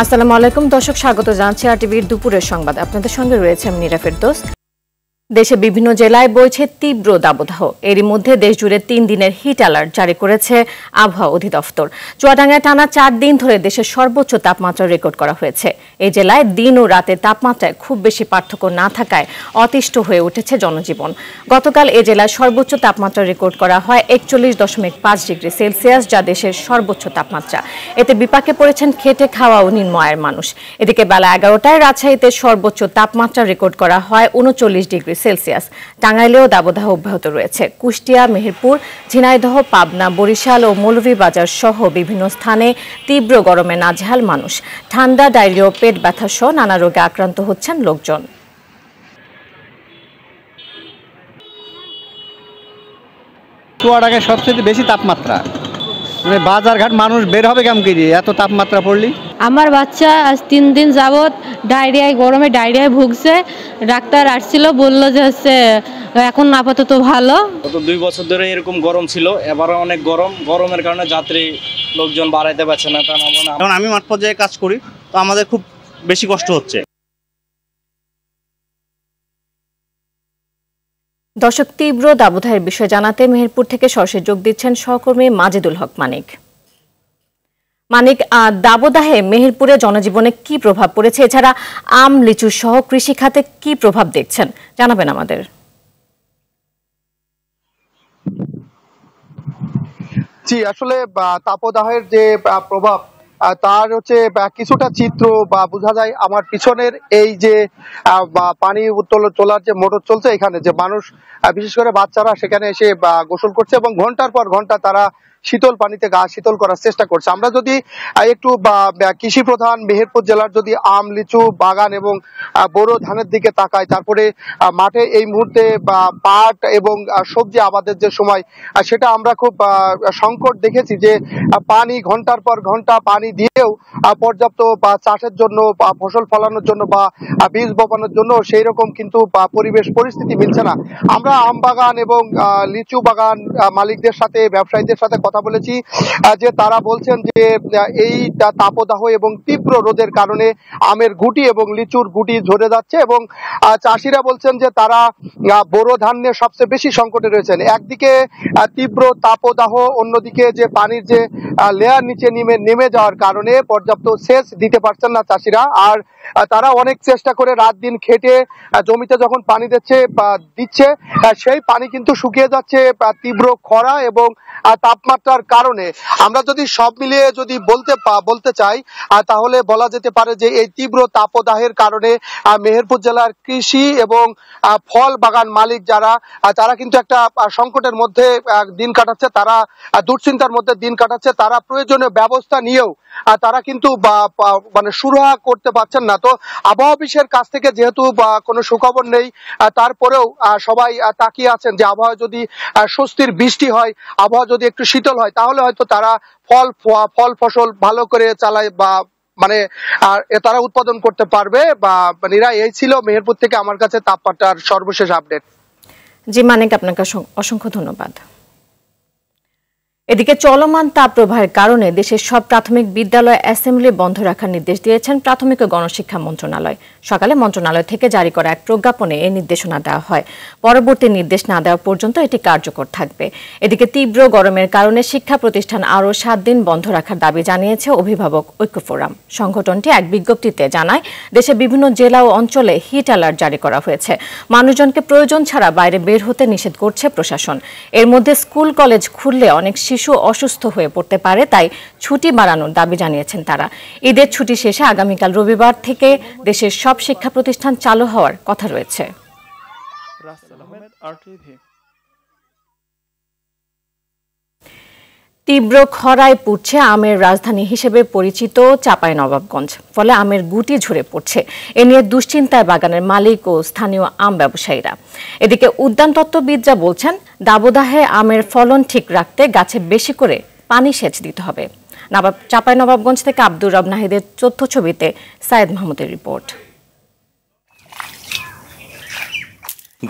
আসসালামু আলাইকুম দর্শক, স্বাগত জানাচ্ছি আরটিভির দুপুরের সংবাদ। আপনাদের সঙ্গে রয়েছে আমি নীরা ফেরদৌস। দেশে বিভিন্ন জেলায় বইছে তীব্র দাবদাহ। এরই মধ্যে দেশজুড়ে ৩ দিনের হিট অ্যালার্ট জারি করেছে আবহাওয়া অধিদপ্তর। চুয়াডাঙ্গায় টানা ৪ দিন ধরে দেশের সর্বোচ্চ তাপমাত্রা রেকর্ড করা হয়েছে। এই জেলায় দিন ও রাতের তাপমাত্রায় খুব বেশি পার্থক্য না থাকায় অতিষ্ঠ হয়ে উঠেছে জনজীবন। গতকাল এ জেলায় সর্বোচ্চ তাপমাত্রা রেকর্ড করা হয় ৪১.৫ ডিগ্রি সেলসিয়াস, যা দেশের সর্বোচ্চ তাপমাত্রা। এতে বিপাকে পড়েছেন খেটে খাওয়া ও নিম্ন আয়ের মানুষ। এদিকে বেলা ১১টায় রাজশাহীতে সর্বোচ্চ তাপমাত্রা রেকর্ড করা হয় ৩৯ ডিগ্রি সেলসিয়াস। টাঙ্গাইলেও দাবদাহ অব্যাহত রয়েছে। কুষ্টিয়া, মেহেরপুর, ঝিনাইদহ, পাবনা, বরিশাল ও মৌলভীবাজার সহ বিভিন্ন স্থানে তীব্র গরমে নাজেহাল মানুষ। ঠান্ডা, ডায়রিয়া, পেট ব্যথা সহ নানা রোগে আক্রান্ত হচ্ছেন লোকজন। চুয়াডাঙ্গায় সবচেয়ে বেশি তাপমাত্রা, মানে বাজারঘাট মানুষ বের হবে কেমন করে এত তাপমাত্রা পড়লি। আমার বাচ্চা আজ ৩ দিন যাবৎ গরমে ডায়রিয়ায় ভুগছে। ডাক্তার আসছিল, বললো যে এখন আপাতত ভালো। গত 2 বছর ধরে এরকম গরম ছিল, এবারে অনেক গরমের কারণে যাত্রী লোকজন বাড়াইতে পারছে না। কারণ আমি মাঠ পর্যায়ে কাজ করি, তো আমাদের খুব বেশি কষ্ট হচ্ছে। দর্শক, তীব্র দাবদাহের বিষয়ে জানাতে মেহেরপুর থেকে সরাসরি যোগ দিচ্ছেন সহকর্মী মাজেদুল হক মানিক। দাবদাহে মেহেরপুরে জনজীবনে কি প্রভাব পড়েছে, এছাড়া আম, লিচু সহ কৃষি খাতে কি প্রভাব দেখছেন জানাবেন আমাদের। জি, আসলে তাপদাহের যে প্রভাব তার কিছুটা চিত্র বোঝা যায় আমার পিছনের এই যে পানি তোলার যে মোটর চলছে, এখানে যে মানুষ বিশেষ করে বাচ্চারা সেখানে এসে গোসল করছে এবং ঘন্টার পর ঘন্টা তারা শীতল পানিতে গা শীতল করার চেষ্টা করছে। আমরা যদি একটু কৃষি প্রধান মেহেরপুর জেলার যদি আম, লিচু বাগান এবং বোরো ধানের দিকে তাকাই, তারপরে মাঠে এই মুহূর্তে পাট এবং সবজি আবাদের যে সময়, সেটা আমরা খুব সংকট দেখেছি যে পানি ঘন্টার পর ঘন্টা পানি দিয়েও পর্যাপ্ত চাষের জন্য ফসল ফলানোর জন্য বা বীজ বপানোর জন্য সেই রকম কিন্তু পরিবেশ পরিস্থিতি মিলছে না। আমরা আম বাগান এবং লিচু বাগান মালিকদের সাথে, ব্যবসায়ীদের সাথে কথা বলেছি, যে তারা বলছেন যে এই তাপদাহ এবং তীব্র রোদের কারণে আমের গুটি এবং লিচুর গুটি ঝরে যাচ্ছে এবং চাষিরা বলছেন যে তারা বোরো ধান নিয়ে সবচেয়ে বেশি সংকটে রয়েছেন। একদিকে তীব্র তাপদাহ, অন্যদিকে যে পানির যে লেয়ার নিচে নেমে যাওয়ার কারণে পর্যাপ্ত সেচ দিতে পারছেন না চাষিরা। আর তারা অনেক চেষ্টা করে রাত দিন খেটে জমিতে যখন পানি দিচ্ছে সেই পানি কিন্তু শুকিয়ে যাচ্ছে তীব্র খরা এবং তাপমাত্রার কারণে। আমরা যদি সব মিলিয়ে যদি বলতে চাই, তাহলে বলা যেতে পারে যে এই তীব্র তাপদাহের কারণে মেহেরপুর জেলার কৃষি এবং ফল বাগান মালিক তারা কিন্তু একটা সংকটের মধ্যে দিন কাটাচ্ছে, তারা দুশ্চিন্তার মধ্যে দিন কাটাচ্ছে। তারা প্রয়োজনীয় ব্যবস্থা নিয়েও তারা কিন্তু মানে সুরাহা করতে পারছেন না। তো আবহাওয়া অফিসের কাছ থেকে যেহেতু কোনো সুখবর নেই, তারপরেও সবাই তাকিয়ে আছেন যে আবহাওয়া যদি স্বস্তির বৃষ্টি হয়, আবহাওয়া যদি একটু শীতল হয়, তাহলে হয়তো তারা ফল ফসল ভালো করে চালায় বা মানে তারা উৎপাদন করতে পারবে। এই ছিল মেহেরপুর থেকে আমার কাছে তাপমাত্রার সর্বশেষ আপডেট। জি মানিক, আপনাকে অসংখ্য ধন্যবাদ। এদিকে চলমান তাপপ্রবাহের কারণে দেশের সব প্রাথমিক বিদ্যালয় অ্যাসেম্বলি বন্ধ রাখার নির্দেশ দিয়েছেন প্রাথমিক ও গণশিক্ষা মন্ত্রণালয়। সকালে মন্ত্রণালয় থেকে জারি করা এক প্রজ্ঞাপনে এই নির্দেশনা দেওয়া হয়। পরবর্তী নির্দেশ না দেওয়া পর্যন্ত এটি কার্যকর থাকবে। এদিকে তীব্র গরমের কারণে শিক্ষা প্রতিষ্ঠান আরও 7 দিন বন্ধ রাখার দাবি জানিয়েছে অভিভাবক ঐক্য ফোরাম। সংগঠনটি এক বিজ্ঞপ্তিতে জানায়, দেশের বিভিন্ন জেলা ও অঞ্চলে হিট অ্যালার্ট জারি করা হয়েছে। মানুষজনকে প্রয়োজন ছাড়া বাইরে বের হতে নিষেধ করছে প্রশাসন। এর মধ্যে স্কুল কলেজ খুললে অনেক শিশু অসুস্থ হয়ে পড়তে পারে, তাই ছুটি বাড়ানোর দাবি জানিয়েছেন তারা। ঈদের ছুটি শেষে আগামীকাল রবিবার থেকে দেশের সব শিক্ষা প্রতিষ্ঠান চালু হওয়ার কথা রয়েছে। তীব্র খরায় পুড়ছে আমের রাজধানী হিসেবে পরিচিত চাঁপাইনবাবগঞ্জ। ফলে আমের গুটি ঝরে পড়ছে। এ নিয়ে দুশ্চিন্তায় বাগানের মালিক ও স্থানীয় আম ব্যবসায়ীরা। এদিকে উদ্যানতত্ত্ববিদরা বলছেন, দাবদাহে আমের ফলন ঠিক রাখতে গাছে বেশি করে পানি সেচ দিতে হবে। চাঁপাইনবাবগঞ্জ থেকে আব্দুর রব নাহিদের তথ্যছবিতে সায়েদ মাহমুদের রিপোর্ট।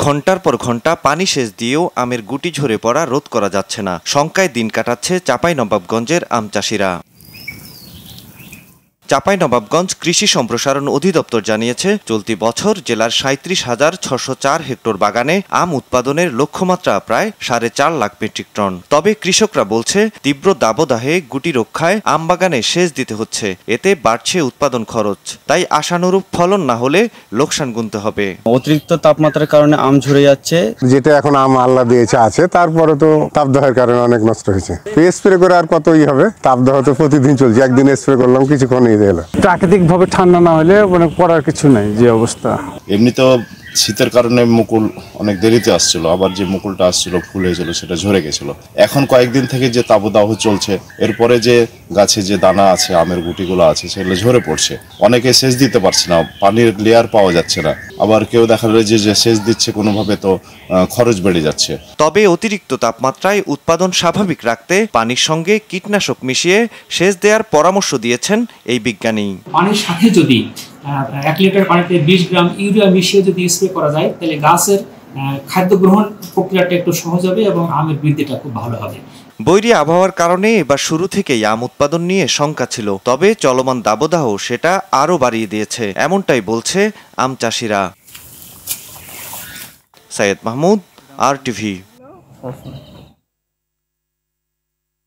ঘন্টার পর ঘন্টা পানি সেচ দিয়েও আমের গুটি ঝরে পড়া রোধ করা যাচ্ছে না। শঙ্কায় দিন কাটাচ্ছে চাঁপাইনবাবগঞ্জের আম চাষিরা। চাঁপাইনবাবগঞ্জ কৃষি সম্প্রসারণ অধিদপ্তর জানিয়েছে, চলতি বছর জেলার 37,604 হেক্টর বাগানে আম উৎপাদনের লক্ষ্যমাত্রা প্রায় 4.5 লাখ মেট্রিক টন। তবে কৃষকরা বলছে, তীব্র দাবদাহে গুটি রক্ষায় আম বাগানে সেচ দিতে হচ্ছে, এতে বাড়ছে উৎপাদন খরচ। তাই আশানুরূপ ফলন না হলে লোকসান গুনতে হবে। অতিরিক্ত তাপমাত্রার কারণে আম ঝরে যাচ্ছে। যেটা এখন আম আল্লাহ দিয়েছে আছে, তারপরে তো তাপদাহের কারণে অনেক নষ্ট হয়েছে। স্প্রে করে আর কতই হবে, তাপদাহ তো প্রতিদিন চলছে। একদিন স্প্রে করলাম, কিছুক্ষণ এই গেল। প্রাকৃতিক ভাবে ঠান্ডা না হলে অনেক পড়ার কিছু নাই যে অবস্থা। এমনি তো শীতের কারণে মুকুল অনেক দেরিতে আসছিল, আবার যে মুকুলটা আসছিল ফুল হয়েছিল সেটা ঝরে গেছিল। এখন কয়েকদিন থেকে যে তাপদাহ চলছে, এরপরে যে গাছে যে দানা আছে, আমের গুটিগুলো আছে, সেগুলো ঝরে পড়ছে। অনেকে সেচ দিতে পারছে না, পানির লেয়ার পাওয়া যাচ্ছে না। আবার কেউ দেখা যায় যে সেচ দিচ্ছে কোনোভাবে, তো খরচ বেড়ে যাচ্ছে। তবে অতিরিক্ত তাপমাত্রায় উৎপাদন স্বাভাবিক রাখতে পানির সঙ্গে কীটনাশক মিশিয়ে সেচ দেওয়ার পরামর্শ দিয়েছেন এই বিজ্ঞানী। পানির সাথে যদি 1 লিটার পানিতে 20 গ্রাম ইউরিয়া মিশিয়ে যদি স্প্রে করা যায়, তাহলে গাছের খাদ্য গ্রহণ প্রক্রিয়াটা একটু সহজ হবে এবং আমের বৃদ্ধিটা খুব ভালো হবে। বৈরী আবহাওয়ার কারণে এবার শুরু থেকেই আম উৎপাদন নিয়ে শঙ্কা ছিল, তবে চলমান দাবদাহ সেটা আরও বাড়িয়ে দিয়েছে, এমনটাই বলছে আম চাষিরা। সৈয়দ মাহমুদ, RTV।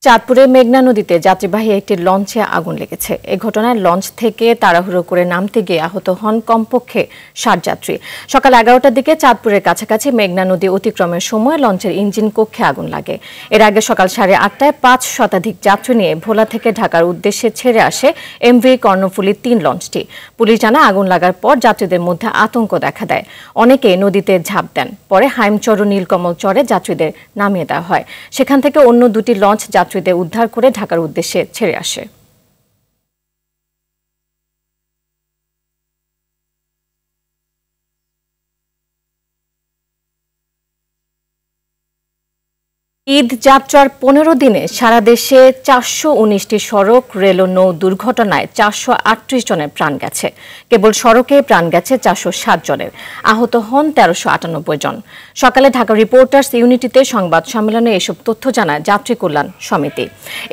চাঁদপুরে মেঘনা নদীতে যাত্রীবাহী একটি লঞ্চে আগুন লেগেছে। এই ঘটনায় লঞ্চ থেকে তাড়াহুড়ো করে নামতে গিয়ে আহত হন কমপক্ষে 60 যাত্রী। সকাল 11টার দিকে চাঁদপুরের কাছাকাছি মেঘনা নদী অতিক্রমের সময় লঞ্চের ইঞ্জিন কক্ষে আগুন লাগে। এর আগে সকাল 8:30টায় 5 শতাধিক যাত্রী নিয়ে ভোলা থেকে ঢাকার উদ্দেশ্যে ছেড়ে আসে MV কর্ণফুলী 3 লঞ্চটি। পুলিশ জানায়, আগুন লাগার পর যাত্রীদের মধ্যে আতঙ্ক দেখা দেয়। অনেকে নদীতে ঝাঁপ দেন। পরে হাইমচর ও নীলকমল চরে যাত্রীদের নামিয়ে দেওয়া হয়। সেখান থেকে অন্য দুটি লঞ্চ যাত্রীদের উদ্ধার করে ঢাকার উদ্দেশ্যে ছেড়ে আসে। ঈদ যাত্রার 15 দিনে সারা দেশে 419টি সড়ক, রেল ও নৌ দুর্ঘটনায় 438 জনের প্রাণ গেছে। কেবল সড়কে প্রাণ গেছে 407 জনের, আহত হন 1398 জন। সকালে ঢাকা রিপোর্টার্স ইউনিটিতে সংবাদ সম্মেলনে এসব তথ্য জানায় যাত্রী কল্যাণ সমিতি।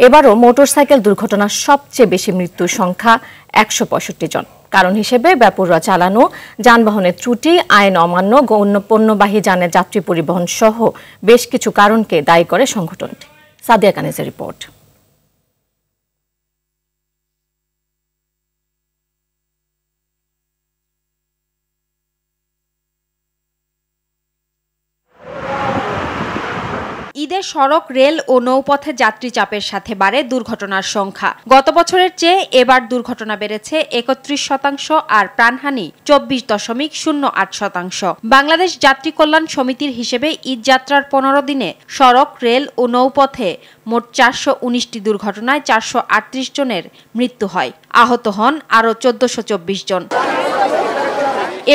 এবারও মোটরসাইকেল দুর্ঘটনার সবচেয়ে বেশি মৃত্যুর সংখ্যা 165 জন। কারণ হিসেবে বেপরোয়া চালানো, যানবাহনের ত্রুটি, আইন অমান্য, গৌণ পণ্যবাহী যানের যাত্রী পরিবহন সহ বেশ কিছু কারণকে দায়ী করে সংগঠনটি। সাদিয়া কানিজের রিপোর্ট। ঈদের সড়ক, রেল ও নৌপথে যাত্রী চাপের সাথে বাড়ে দুর্ঘটনার সংখ্যা। গত বছরের চেয়ে এবার দুর্ঘটনা বেড়েছে 31% আর প্রাণহানি 24.08%। বাংলাদেশ যাত্রী কল্যাণ সমিতির হিসেবে ঈদ যাত্রার 15 দিনে সড়ক, রেল ও নৌপথে মোট 419টি দুর্ঘটনায় 438 জনের মৃত্যু হয়। আহত হন আরও 1424 জন।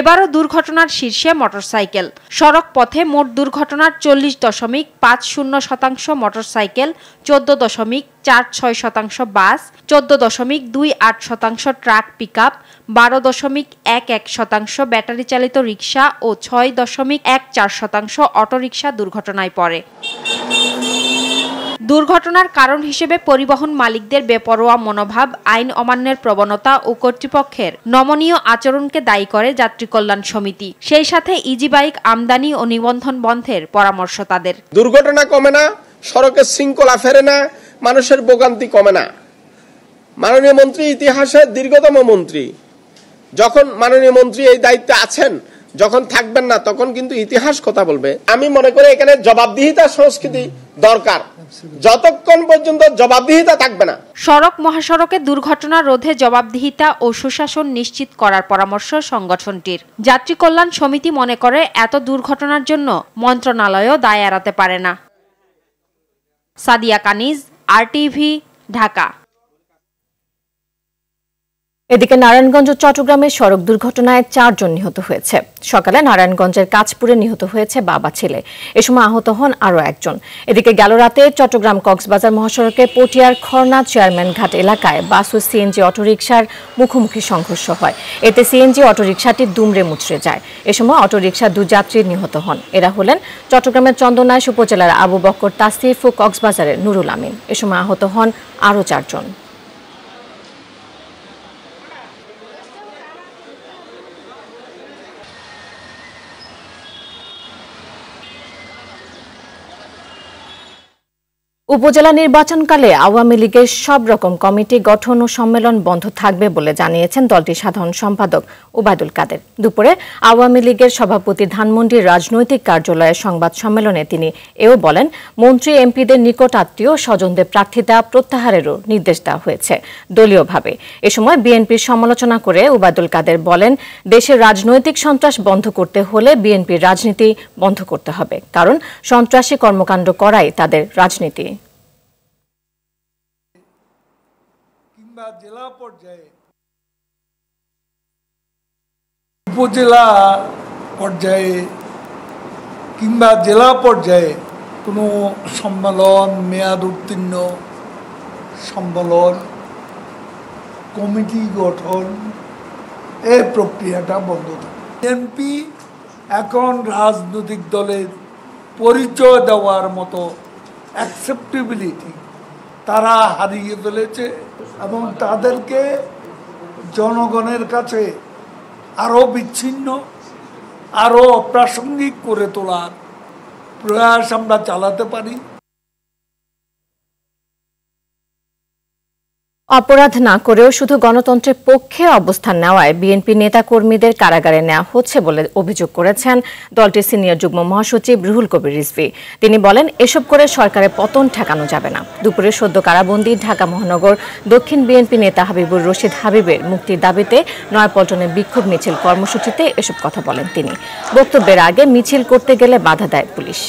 এবারও দুর্ঘটনার শীর্ষে মোটরসাইকেল। সড়ক পথে মোট দুর্ঘটনার 40.50% মোটরসাইকেল, 14.46% বাস, 14.28% ট্রাক পিকআপ, 12.11% ব্যাটারি চালিত রিকশা ও 6.14% অটোরিকশা দুর্ঘটনায় পড়ে। দুর্ঘটনার কারণ হিসেবে পরিবহন মালিকদের বেপরোয়া মনোভাব, আইন অমান্যের প্রবণতা ও কর্তৃপক্ষের নমনীয় আচরণকে দায়ী করে যাত্রী কল্যাণ সমিতি। সেই সাথে ইজি বাইক আমদানি ও নিবন্ধন বন্ধের পরামর্শ তাদের। দুর্ঘটনা কমে না, সড়কের শৃঙ্খলা ফেরে না, মানুষের ভোগান্তি কমে না। মাননীয় মন্ত্রী ইতিহাসের দীর্ঘতম মন্ত্রী। যখন মাননীয় মন্ত্রী এই দায়িত্বে আছেন, যখন থাকবেন না, তখন কিন্তু ইতিহাস কথা বলবে। আমি মনে করি এখানে জবাবদিহিতা সংস্কৃতি দরকার। যতক্ষণ পর্যন্ত জবাবদিহিতা থাকবে না, সড়ক মহাসড়কে দুর্ঘটনা রোধে জবাবদিহিতা ও সুশাসন নিশ্চিত করার পরামর্শ সংগঠনটির। যাত্রী কল্যাণ সমিতি মনে করে এত দুর্ঘটনার জন্য মন্ত্রণালয়ও দায় এড়াতে পারে না। সাদিয়া কানিজ, RTV, ঢাকা। এদিকে নারায়ণগঞ্জ ও চট্টগ্রামের সড়ক দুর্ঘটনায় 4 জন নিহত হয়েছে। সকালে নারায়ণগঞ্জের কাঁচপুরে নিহত হয়েছে বাবা ছেলে। এ সময় আহত হন আরও একজন। এদিকে গেল রাতে চট্টগ্রাম কক্সবাজার মহাসড়কে পটিয়ার খরনা চেয়ারম্যান ঘাট এলাকায় বাস ও সিএনজি অটোরিকশার মুখোমুখি সংঘর্ষ হয়। এতে সিএনজি অটোরিকশাটি দুমড়ে মুচড়ে যায়। এ সময় অটোরিকশার 2 যাত্রী নিহত হন। এরা হলেন চট্টগ্রামের চন্দনাইশ উপজেলার আবু বক্কর তাসিফ ও কক্সবাজারের নুরুল আমিন। এ সময় আহত হন আরও 4 জন। উপজেলা নির্বাচনকালে আওয়ামী লীগের সব রকম কমিটি গঠন ও সম্মেলন বন্ধ থাকবে বলে জানিয়েছেন দলটির সাধারণ সম্পাদক ওবায়দুল কাদের। দুপুরে আওয়ামী লীগের সভাপতি ধানমন্ডির রাজনৈতিক কার্যালয়ে সংবাদ সম্মেলনে তিনি এও বলেন, মন্ত্রী এমপিদের নিকট আত্মীয় স্বজনদের প্রার্থিতা প্রত্যাহারেরও নির্দেশ দেওয়া হয়েছে দলীয়ভাবে। এ সময় বিএনপির সমালোচনা করে ওবায়দুল কাদের বলেন, দেশের রাজনৈতিক সন্ত্রাস বন্ধ করতে হলে বিএনপির রাজনীতি বন্ধ করতে হবে, কারণ সন্ত্রাসী কর্মকাণ্ড করাই তাদের রাজনীতি। জেলা পর্যায়ে, উপজেলা পর্যায়ে কিংবা জেলা পর্যায়ে কোনো সম্মেলন, মেয়াদ উত্তীর্ণ সম্মেলন, কমিটি গঠন, এই প্রক্রিয়াটা বন্ধ থাকে। বিএনপি এখন রাজনৈতিক দলের পরিচয় দেওয়ার মতো অ্যাকসেপ্টেবিলিটি তারা হারিয়ে ফেলেছে এবং তাদেরকে জনগণের কাছে আরও বিচ্ছিন্ন, আরও অপ্রাসঙ্গিক করে তোলার প্রয়াস আমরা চালাতে পারি। অপরাধ না করেও শুধু গণতন্ত্রের পক্ষে অবস্থান নেওয়ায় বিএনপি নেতাকর্মীদের কারাগারে নেওয়া হচ্ছে বলে অভিযোগ করেছেন দলটির সিনিয়র যুগ্ম মহাসচিব রুহুল কবির রিজভী। তিনি বলেন, এসব করে সরকারের পতন ঠেকানো যাবে না। দুপুরে সদ্য কারাবন্দী ঢাকা মহানগর দক্ষিণ বিএনপি নেতা হাবিবুর রশিদ হাবিবের মুক্তির দাবিতে নয়াপল্টনে বিক্ষোভ মিছিল কর্মসূচিতে এসব কথা বলেন তিনি। বক্তব্যের আগে মিছিল করতে গেলে বাধা দেয় পুলিশ।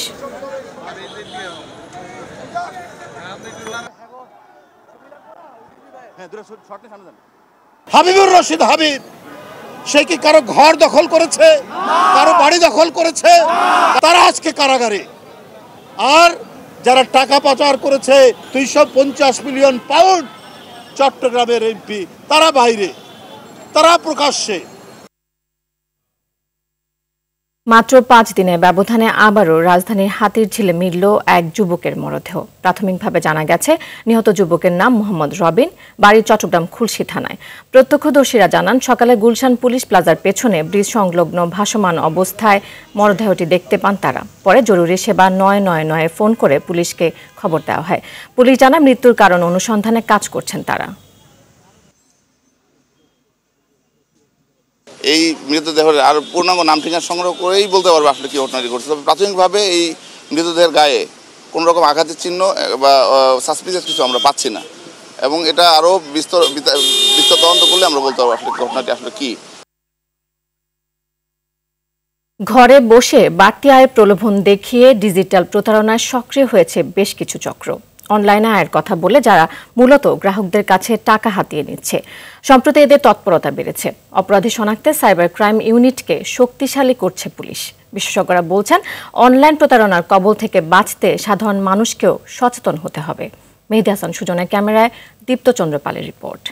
হাবিবুর রশিদ হাবিব সে কি কারো ঘর দখল করেছে, কারো বাড়ি দখল করেছে? তারা আজকে কারাগারে। আর যারা টাকা পাচার করেছে 250 মিলিয়ন পাউন্ড চট্টগ্রামের এমপি, তারা বাইরে, তারা প্রকাশ্যে। মাত্র 5 দিনের ব্যবধানে আবারও রাজধানীর হাতিরঝিলে মিলল এক যুবকের মরদেহ। প্রাথমিকভাবে জানা গেছে, নিহত যুবকের নাম মোহাম্মদ রবিন, বাড়ি চট্টগ্রাম খুলশী থানায়। প্রত্যক্ষদর্শীরা জানান, সকালে গুলশান পুলিশ প্লাজার পেছনে ব্রিজ সংলগ্ন ভাসমান অবস্থায় মরদেহটি দেখতে পান তারা। পরে জরুরি সেবা 999 ফোন করে পুলিশকে খবর দেওয়া হয়। পুলিশ জানায়, মৃত্যুর কারণ অনুসন্ধানে কাজ করছেন তারা। এই মৃতদেহের আর পূর্ণাঙ্গ নাম ঠিকানা সংগ্রহ করেই বলতে পারবো আসলে কি ঘটনাটি ঘটছে। তবে প্রাথমিকভাবে এই মৃতদেহের গায়ে কোনো রকম আঘাতের চিহ্ন বা সাসপিসিয়াস কিছু আমরা পাচ্ছি না, এবং এটা আরও বিস্তর তদন্ত করলে আমরা বলতে পারবো আসলে ঘটনাটি আসলে কি। ঘরে বসে বাড়তি আয়ের প্রলোভন দেখিয়ে ডিজিটাল প্রতারণায় সক্রিয় হয়েছে বেশ কিছু চক্র। অনলাইনে আয়ের কথা বলে যারা মূলত গ্রাহকদের কাছে টাকা হাতিয়ে নিচ্ছে। সম্প্রতি এদের তৎপরতা বেড়েছে। অপরাধী শনাক্তে সাইবার ক্রাইম ইউনিটকে শক্তিশালী করছে পুলিশ। বিশেষজ্ঞরা বলছেন, অনলাইন প্রতারণার কবল থেকে বাঁচতে সাধারণ মানুষকেও সচেতন হতে হবে। মেহেদী হাসান সুজনের ক্যামেরায় দীপ্তচন্দ্র পালের রিপোর্ট।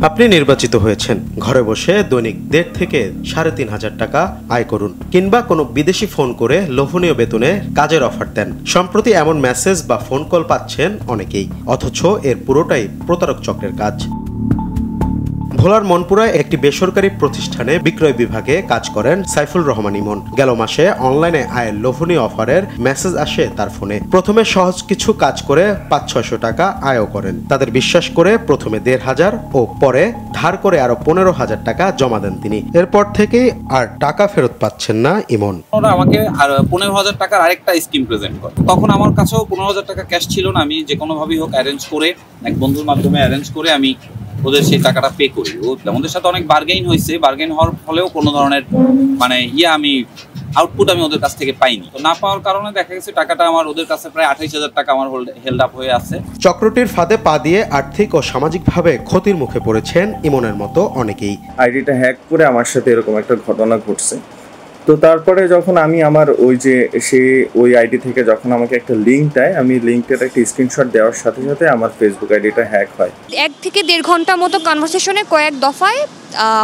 আপনি নির্বাচিত হয়েছেন, ঘরে বসে দৈনিক 1.5 থেকে 3,500 টাকা আয় করুন, কিংবা কোনো বিদেশি ফোন করে লোভনীয় বেতনে কাজের অফার দেন। সম্প্রতি এমন মেসেজ বা ফোন কল পাচ্ছেন অনেকেই, অথচ এর পুরোটাই প্রতারক চক্রের কাজ। ভোলার মনপুরায় একটি বেসরকারি প্রতিষ্ঠানে বিক্রয় বিভাগে কাজ করেন সাইফুল রহমান ইমন। গেল মাসে অনলাইনে আয়ের লোভনীয় অফারের মেসেজ আসে তার ফোনে। প্রথমে সহজ কিছু কাজ করে 500-600 টাকা আয়ও করেন। তাদের বিশ্বাস করে প্রথমে 1,500 ও পরে ধার করে আরো 15,000 টাকা জমা দেন তিনি। এরপর থেকে আর টাকা ফেরত পাচ্ছেন না ইমন। ওরা আমাকে আর 15,000 টাকার আরেকটা স্কিম প্রেজেন্ট করে। তখন আমার কাছেও 15,000 টাকা ক্যাশ ছিল না। আমি যে কোনোভাবেই হোক অ্যারেঞ্জ করে, এক বন্ধুর মাধ্যমে অ্যারেঞ্জ করে আমি ওদের সেই টাকাটা পে করি। ওদের সাথে অনেক বার্গেইন হয়েছে, বার্গেইন হওয়ার ফলেও কোনো ধরনের আমি আউটপুট আমি ওদের কাছ থেকে পাইনি। তো না পাওয়ার কারণে দেখা গেছে টাকাটা আমার ওদের কাছে প্রায় 28,000 টাকা আমার হেল্ড আপ হয়ে আছে। চক্রটির ফাঁদে পা দিয়ে আর্থিক ও সামাজিকভাবে ক্ষতির মুখে পড়েছেন ইমনের মতো অনেকেই। আইডিটা হ্যাক করে আমার সাথে এরকম একটা ঘটনা ঘটছে। তো তারপরে যখন আমি আমার ওই আইডি থেকে যখন আমাকে একটা লিঙ্ক দেয়, আমি লিঙ্কটার একটা স্ক্রিনশট দেওয়ার সাথে সাথে আমার ফেসবুক আইডিটা হ্যাক হয়। 1 থেকে 1.5 ঘন্টা মতো কনভারসেশনে কয়েক দফায়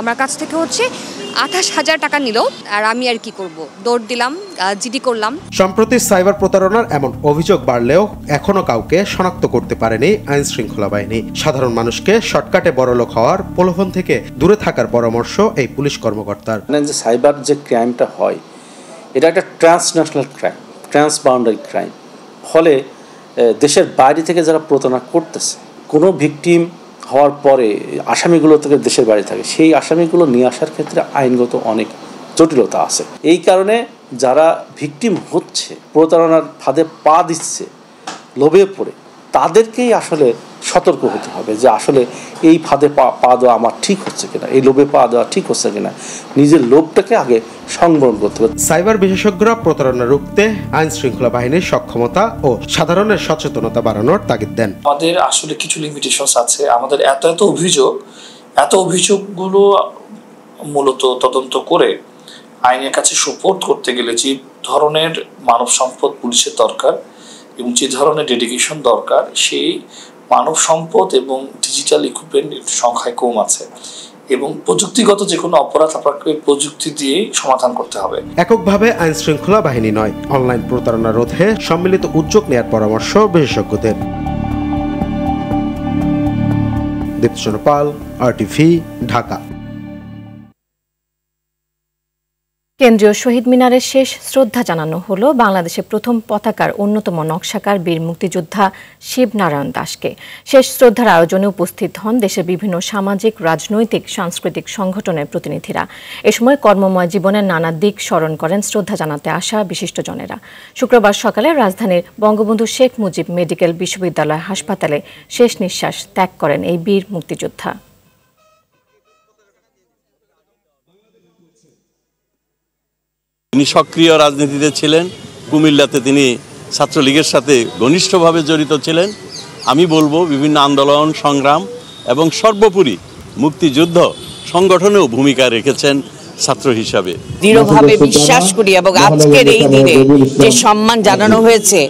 আমার কাছ থেকে 28,000 টাকা নিল। আর আমি আর কি করব, দৌড় দিলাম, জিডি করলাম। সম্প্রতি সাইবার প্রতারণার এমন অভিযোগ বাড়লেও এখনো কাউকে শনাক্ত করতে পারেনি আইন শৃঙ্খলা বাহিনী। সাধারণ মানুষকে শর্টকাটে বড়লোক হওয়ার প্রলোভন থেকে দূরে থাকার পরামর্শ এই পুলিশ কর্মকর্তার। যে সাইবার যে ক্রাইমটা হয়, এটা একটা ট্রান্সন্যাশনাল ক্রাইম। Transboundary crime. ফলে দেশের বাইরে থেকে যারা প্রতারণা করতেছে, কোনো ভিকটিম হওয়ার পরে আসামিগুলো থেকে দেশের বাইরে থাকে, সেই আসামিগুলো নিয়ে আসার ক্ষেত্রে আইনগত অনেক জটিলতা আছে। এই কারণে যারা ভিকটিম হচ্ছে, প্রতারণার ফাঁদে পা দিচ্ছে লোভে পড়ে, তাদেরকেই আসলে সতর্ক হতে হবে যে আসলে এই ফাঁদে পা দেওয়া আমার ঠিক হচ্ছে কিনা, এই লোভে পা দেওয়া ঠিক হচ্ছে কিনা, নিজের লোভটাকে আগে সংবরণ করতে হবে। সাইবার বিশেষজ্ঞরা প্রতারণা রুখতে আইন শৃঙ্খলা বাহিনীর সক্ষমতা ও সাধারণের সচেতনতা বাড়ানোর তাগিদ দেন। আমাদের আসলে কিছু লিমিটেশনস আছে। আমাদের এত অভিযোগগুলো মূলত তদন্ত করে আইনের কাছে সুপোর্ট করতে গেলে যে ধরনের মানব সম্পদ পুলিশের দরকার এবং যে ধরনের ডেডিকেশন দরকার, সেই মানব সম্পদ এবং ডিজিটাল ইকুইপমেন্ট সংখ্যায় কম আছে এবং প্রযুক্তিগত যে কোনো অপরাধ আপনাকে প্রযুক্তি দিয়েই সমাধান করতে হবে। এককভাবে আইন শৃঙ্খলা বাহিনী নয়, অনলাইন প্রতারণা রোধে সম্মিলিত উদ্যোগ নেওয়ার পরামর্শ বিশেষজ্ঞদের। দীপ্তচন্দ্র পাল, RTV, ঢাকা। কেন্দ্রীয় শহীদ মিনারের শেষ শ্রদ্ধা জানানো হলো বাংলাদেশের প্রথম পতাকার অন্যতম নকশাকার বীর মুক্তিযোদ্ধা শিবনারায়ণ দাসকে। শেষ শ্রদ্ধার আয়োজনে উপস্থিত হন দেশের বিভিন্ন সামাজিক, রাজনৈতিক, সাংস্কৃতিক সংগঠনের প্রতিনিধিরা। এ সময় কর্মময় জীবনের নানা দিক স্মরণ করেন শ্রদ্ধা জানাতে আসা বিশিষ্টজনেরা। শুক্রবার সকালে রাজধানীর বঙ্গবন্ধু শেখ মুজিব মেডিকেল বিশ্ববিদ্যালয় হাসপাতালে শেষ নিঃশ্বাস ত্যাগ করেন এই বীর মুক্তিযোদ্ধা। তিনি সক্রিয় রাজনীতিতে ছিলেন। কুমিল্লাতে তিনি ছাত্রলীগের সাথে ঘনিষ্ঠভাবে জড়িত ছিলেন। আমি বলবো বিভিন্ন আন্দোলন, সংগ্রাম এবং সর্বোপরি মুক্তিযুদ্ধ সংগঠনেও ভূমিকা রেখেছেন ছাত্র হিসাবে। দৃঢ়ভাবে বিশ্বাস করি এবং আজকের এই দিনে যে সম্মান জানানো হয়েছে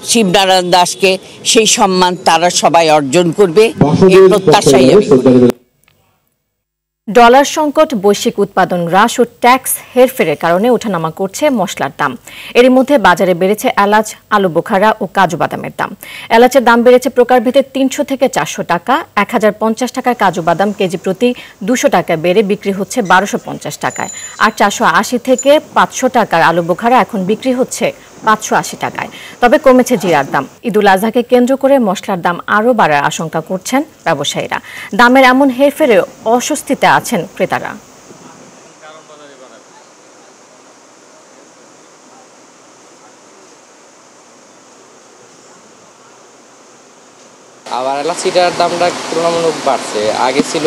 শিবনারায়ণ দাসকে, সেই সম্মান তারা সবাই অর্জন করবে এই প্রত্যাশাই আমি করি। ডলার সংকট, বৈশ্বিক উৎপাদন হ্রাস ও ট্যাক্স হেরফেরের কারণে ওঠানামা করছে মশলার দাম। এর মধ্যে বাজারে বেড়েছে এলাচ, আলু বোখারা ও কাজু বাদামের দাম। এলাচের দাম বেড়েছে প্রকারভেদে ৩০০ থেকে ৪০০ টাকা। ১০৫০ টাকার কাজু বাদাম কেজি প্রতি ২০০ টাকা বেড়ে বিক্রি হচ্ছে ১২৫০ টাকায়। আর ৪৮০ থেকে ৫০০ টাকার আলু বোখারা এখন বিক্রি হচ্ছে ৫৮০ টাকায়। তবে কমেছে জিরার দাম। ঈদুল আজহাকে কেন্দ্র করে মশলার দাম আরও বাড়ার আশঙ্কা করছেন ব্যবসায়ীরা। দামের এমন হেরফেরে অস্বস্তিতে আছেন ক্রেতারা। আবার এলাচিটার দামটা তুলনামূলক বাড়ছে। আগে ছিল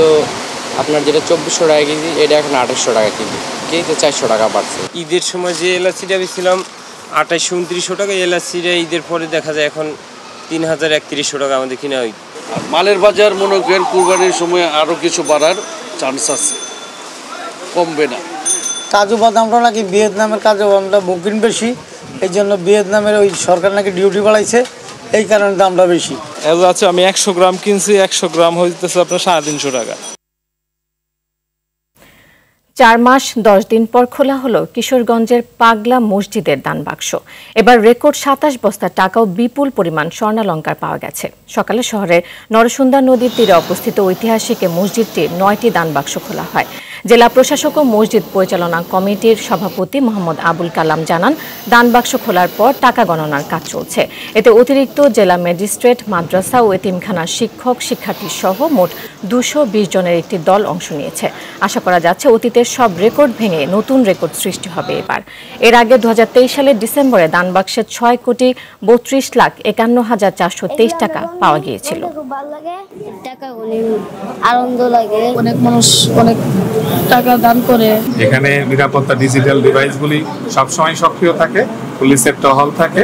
আপনার যেটা ২৪০০ টাকা কেজি, এটা এখন ২৮০০ টাকা কেজি, কেজিতে ৪০০ টাকা বাড়ছে। ঈদের সময় যে এলাচিটা বেছিলাম ২৮-২৯০ টাকা, এলাচিটা ঈদের পরে দেখা যায় এখন ৩০০০-৩১০০ টাকা আমাদের কিনা হয়। মালের বাজার মনে করেন কুরবানির সময় আরও কিছু বাড়ার চান্স আছে, কমবে না। কাজু বাদামটা নাকি ভিয়েতনামের কাজু বাদামটা বুকিং বেশি, এই জন্য ভিয়েতনামের ওই সরকার নাকি ডিউটি বাড়াইছে, এই কারণে দামটা বেশি। এলাচ আমি ১০০ গ্রাম কিনছি, ১০০ গ্রাম হইতেছে আপনার ৩৫০ টাকা। ৪ মাস ১০ দিন পর খোলা হলো কিশোরগঞ্জের পাগলা মসজিদের দান বাক্স। এবার রেকর্ড ২৭ বস্তা টাকাও বিপুল পরিমাণ স্বর্ণালংকার পাওয়া গেছে। সকালে শহরের নরসুন্দা নদীর তীরে অবস্থিত ঐতিহাসিক মসজিদটির ৯টি দান বাক্স খোলা হয়। জেলা প্রশাসক ও মসজিদ পরিচালনা কমিটির সভাপতি মোহাম্মদ আবুল কালাম জানান, দান বাক্স খোলার পর টাকা গণনার কাজ চলছে। এতে অতিরিক্ত জেলা ম্যাজিস্ট্রেট, মাদ্রাসা ও এতিমখানার শিক্ষক, শিক্ষার্থী সহ মোট ২২০ জনের একটি দল অংশ নিয়েছে। আশা করা যাচ্ছে অতীতের সব রেকর্ড ভেঙে নতুন রেকর্ড সৃষ্টি হবে এবার। এর আগে ২০২৩ সালের ডিসেম্বরে দান বাক্সে ৬,৩২,৫১,৪২৩ টাকা পাওয়া গিয়েছিল। আনন্দ লাগে, অনেক মানুষ অনেক টাকা দান করে। এখানে নিরাপত্তা ডিজিটাল ডিভাইসগুলি সবসময় সক্রিয় থাকে, পুলিশের টহল থাকে।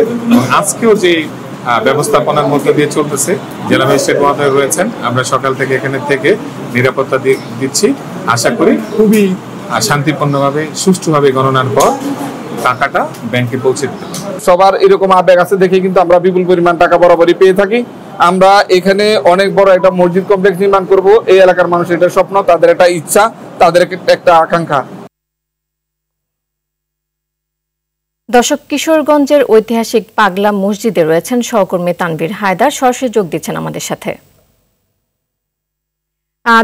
আজকেও যে ব্যবস্থাপনার মধ্যে দিয়ে চলতেছে, জেলা ম্যাজিস্ট্রেট মহোদয় রয়েছেন, আমরা সকাল থেকে এখানে থেকে নিরাপত্তা দিচ্ছি। আশা করি খুবই শান্তিপূর্ণভাবে, সুষ্ঠুভাবে গণনার পর টাকাটা ব্যাংকে পৌঁছে দিতে পারবে। সবার এরকম আবেগ আছে দেখে কিন্তু আমরা বিপুল পরিমাণ টাকা বরাবরই পেয়ে থাকি। আমরা এখানে অনেক বড় একটা মসজিদ কমপ্লেক্স নির্মাণ করব, এই এলাকার মানুষের এটা স্বপ্ন, তাদের একটা ইচ্ছা, তাদের একটা আকাঙ্ক্ষা। দর্শক, কিশোরগঞ্জের ঐতিহাসিক পাগলা মসজিদে রয়েছেন সহকর্মী তানভীর হায়দার, সরাসরি যোগ দিচ্ছেন আমাদের সাথে।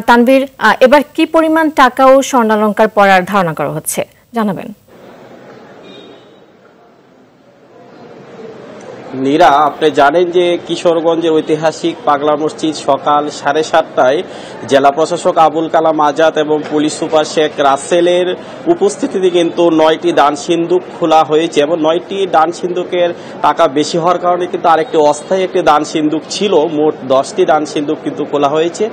তানভীর, এবার কি পরিমাণ টাকা ও স্বর্ণালংকার পড়ার ধারণা করা হচ্ছে জানাবেন? নীরা, আপনি জানেন যে কিশোরগঞ্জের ঐতিহাসিক পাগলা মসজিদ সকাল 7:30টায় জেলা প্রশাসক আবুল কালাম আজাদ এবং পুলিশ সুপার শেখ রাসেলের উপস্থিতিতে কিন্তু 9টি দান সিন্দুক খোলা হয়েছে এবং 9টি দান সিন্দুকের টাকা বেশি হওয়ার কারণে কিন্তু আরেকটি অস্থায়ী একটি দান সিন্দুক ছিল। মোট 10টি দান সিন্দুক কিন্তু খোলা হয়েছে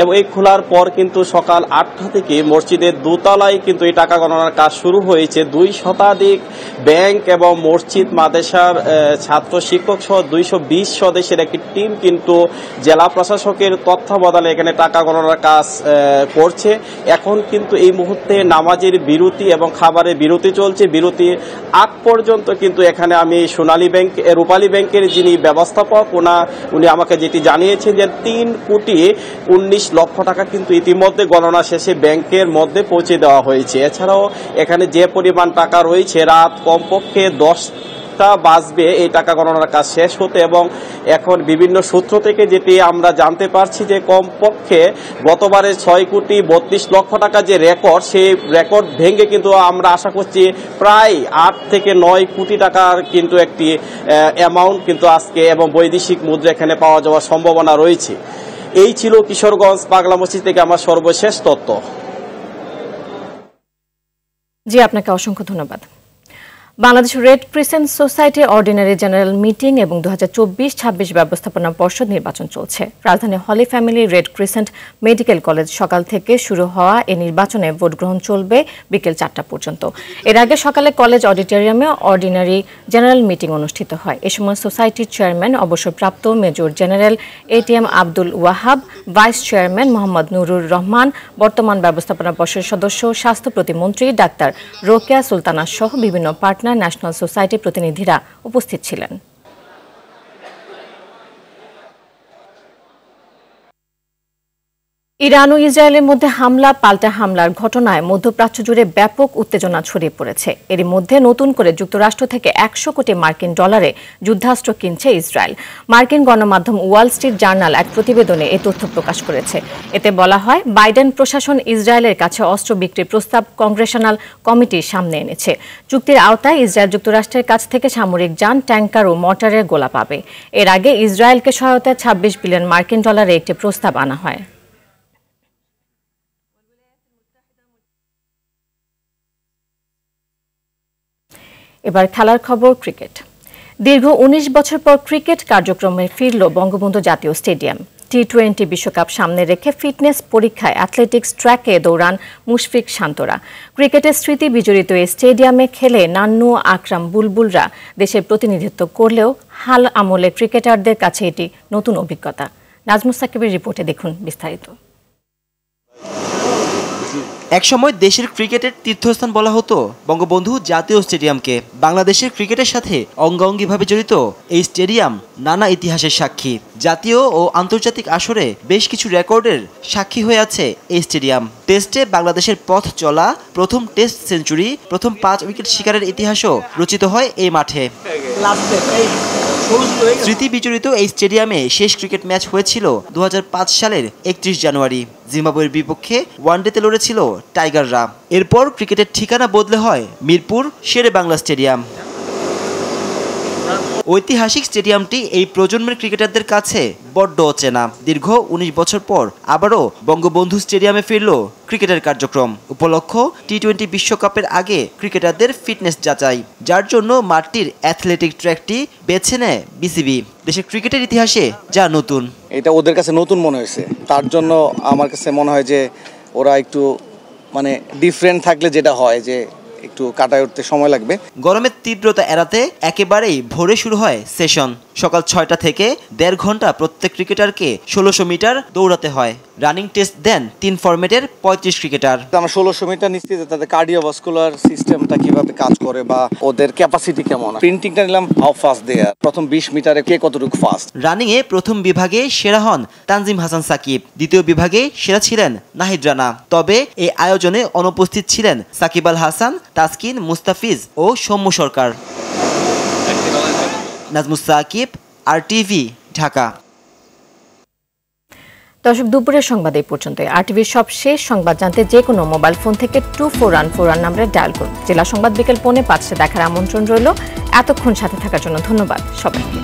এবং এই খোলার পর কিন্তু সকাল 8টা থেকে মসজিদের দোতলায় কিন্তু এই টাকা গণনার কাজ শুরু হয়েছে। 2 শতাধিক ব্যাংক এবং মসজিদ মাদ্রাসার ছাত্র শিক্ষক সহ 220 সদস্যের একটি টিম কিন্তু জেলা প্রশাসকের তত্ত্বাবধানে এখানে টাকা গণনার কাজ করছে। এখন কিন্তু এই মুহূর্তে নামাজের বিরতি এবং খাবারের বিরতি চলছে। বিরতির আগ পর্যন্ত কিন্তু এখানে আমি সোনালী ব্যাংক, রূপালী ব্যাংকের যিনি ব্যবস্থাপক উনি আমাকে যেটি জানিয়েছেন যে 3,19 লক্ষ টাকা কিন্তু ইতিমধ্যে গণনা শেষে ব্যাংকের মধ্যে পৌঁছে দেওয়া হয়েছে। এছাড়াও এখানে যে পরিমাণ টাকা রয়েছে, রাত কমপক্ষে 10টা বাজবে এই টাকা গণনার কাজ শেষ হতে এবং এখন বিভিন্ন সূত্র থেকে যেটি আমরা জানতে পারছি যে কমপক্ষে গতবারে 6,32 লক্ষ টাকা যে রেকর্ড, সেই রেকর্ড ভেঙে কিন্তু আমরা আশা করছি প্রায় 8 থেকে 9 কোটি টাকার কিন্তু একটি অ্যামাউন্ট কিন্তু আজকে এবং বৈদেশিক মুদ্রা এখানে পাওয়া যাওয়ার সম্ভাবনা রয়েছে। এই ছিল কিশোরগঞ্জ পাগলা মসজিদ থেকে আমার সর্বশেষ তথ্য। জি, আপনাকে অসংখ্য ধন্যবাদ। Bangladesh Red Crescent Society ordinary general meeting এবং 2024-26 ব্যবস্থাপনা পর্ষদ নির্বাচন চলছে। রাজধানী Holy Family Red Crescent Medical College সকাল থেকে শুরু হওয়া এই নির্বাচনে ভোট গ্রহণ চলবে বিকেল 4টা পর্যন্ত। এর আগে সকালে কলেজ অডিটোরিয়ামে অর্ডিনারি জেনারেল মিটিং অনুষ্ঠিত হয়। এ সময় সোসাইটির চেয়ারম্যান অবসরপ্রাপ্ত major general ATM Abdul Wahab, vice chairman Mohammad Nurur Rahman, বর্তমান ব্যবস্থাপনা পর্ষদের সদস্য, স্বাস্থ্য প্রতিমন্ত্রী ডাক্তার রোকেয়া সুলতানা সহ বিভিন্ন পার্টনার ন্যাশনাল সোসাইটির প্রতিনিধিরা উপস্থিত ছিলেন। ইরান ও ইসরায়েলের মধ্যে হামলা পাল্টা হামলার ঘটনায় মধ্যপ্রাচ্য জুড়ে ব্যাপক উত্তেজনা ছড়িয়ে পড়েছে। এরই মধ্যে নতুন করে যুক্তরাষ্ট্র থেকে 100 কোটি মার্কিন ডলারে যুদ্ধাস্ত্র কিনছে ইসরায়েল। মার্কিন গণমাধ্যম ওয়াল স্ট্রিট জার্নাল এক প্রতিবেদনে এই তথ্য প্রকাশ করেছে। এতে বলা হয়, বাইডেন প্রশাসন ইসরায়েলের কাছে অস্ত্র বিক্রির প্রস্তাব কংগ্রেশনাল কমিটির সামনে এনেছে। চুক্তির আওতায় ইসরায়েল যুক্তরাষ্ট্রের কাছ থেকে সামরিক যান, ট্যাঙ্কার ও মর্টারের গোলা পাবে। এর আগে ইসরায়েলকে সহায়তায় 26 বিলিয়ন মার্কিন ডলারে একটি প্রস্তাব আনা হয়। এবার খেলার খবর, ক্রিকেট। দীর্ঘ 19 বছর পর ক্রিকেট কার্যক্রমে ফিরল বঙ্গবন্ধু জাতীয় স্টেডিয়াম। টি-20 বিশ্বকাপ সামনে রেখে ফিটনেস পরীক্ষায় অ্যাথলেটিক্স ট্র্যাকে দৌড়ান মুশফিক শান্তরা। ক্রিকেটের স্মৃতি বিজড়িত এই স্টেডিয়ামে খেলে নান্নু, আকরাম, বুলবুলরা দেশের প্রতিনিধিত্ব করলেও হাল আমলে ক্রিকেটারদের কাছে এটি নতুন অভিজ্ঞতা। নাজমুস সাকিবের রিপোর্টে দেখুন বিস্তারিত। একসময় দেশের ক্রিকেটের তীর্থস্থান বলা হতো বঙ্গবন্ধু জাতীয় স্টেডিয়ামকে। বাংলাদেশের ক্রিকেটের সাথে অঙ্গাঙ্গিভাবে জড়িত এই স্টেডিয়াম নানা ইতিহাসের সাক্ষী। জাতীয় ও আন্তর্জাতিক আসরে বেশ কিছু রেকর্ডের সাক্ষী হয়ে আছে এই স্টেডিয়াম। টেস্টে বাংলাদেশের পথ চলা, প্রথম টেস্ট সেঞ্চুরি, প্রথম 5 উইকেট শিকারের ইতিহাসও রচিত হয় এই মাঠে। স্মৃতি বিজড়িত এই স্টেডিয়ামে শেষ ক্রিকেট ম্যাচ হয়েছিল 2005 সালের 31 জানুয়ারি। জিম্বাবুয়ের বিপক্ষে ওয়ানডেতে লড়েছিল টাইগাররা। এরপর ক্রিকেটের ঠিকানা বদলে হয় মিরপুর শেরে বাংলা স্টেডিয়াম। ঐতিহাসিক স্টেডিয়ামটি এই প্রজন্মের ক্রিকেটারদের কাছে বড্ড অচেনা। দীর্ঘ 19 বছর পর আবারও বঙ্গবন্ধু স্টেডিয়ামে ফিরল ক্রিকেটের কার্যক্রম। উপলক্ষ টি-20 বিশ্বকাপের আগে ক্রিকেটারদের ফিটনেস যাচাই, যার জন্য মাঠটির অ্যাথলেটিক ট্র্যাকটি বেছে নেয় বিসিবি। দেশের ক্রিকেটের ইতিহাসে যা নতুন। এটা ওদের কাছে নতুন মনে হয়েছে, তার জন্য আমার কাছে মনে হয় যে ওরা একটু ডিফারেন্ট থাকলে যেটা হয় যে একটু কাটায় উঠতে সময় লাগবে। গরমের তীব্রতা এড়াতে একেবারেই ভোরে শুরু হয় সেশন। সকাল 6টা থেকে 1.5 ঘন্টা প্রত্যেক ক্রিকেটারকে 1600 মিটার দৌড়াতে হয়। রানিং টেস্ট দেন 3 ফরম্যাটের 35 ক্রিকেটার। আমরা 1600 মিটার নিচ্ছি যে তাদের কার্ডিওভাস্কুলার সিস্টেমটা কিভাবে কাজ করে বা ওদের ক্যাপাসিটি কেমন। প্রিন্টিংটা নিলাম হাউ ফাস্ট দে আর, প্রথম 20 মিটারে কে কতটুকু ফাস্ট। রানিংয়ে প্রথম বিভাগে সেরা হন তানজিম হাসান সাকিব, দ্বিতীয় বিভাগে সেরা ছিলেন নাহিদ রানা। তবে এই আয়োজনে অনুপস্থিত ছিলেন সাকিব আল হাসান, তাসকিন, মুস্তাফিজ ও সৌম্য সরকার। নাজমুস সাকিব, RTV, ঢাকা। দর্শক, দুপুরের সংবাদ এই পর্যন্ত। আরটিভির সব শেষ সংবাদ জানতে যে কোনো মোবাইল ফোন থেকে 2414 নম্বরে ডায়াল করুন। জেলা সংবাদ বিকেল 4:45 দেখার আমন্ত্রণ রইল। এতক্ষণ সাথে থাকার জন্য ধন্যবাদ সবাইকে।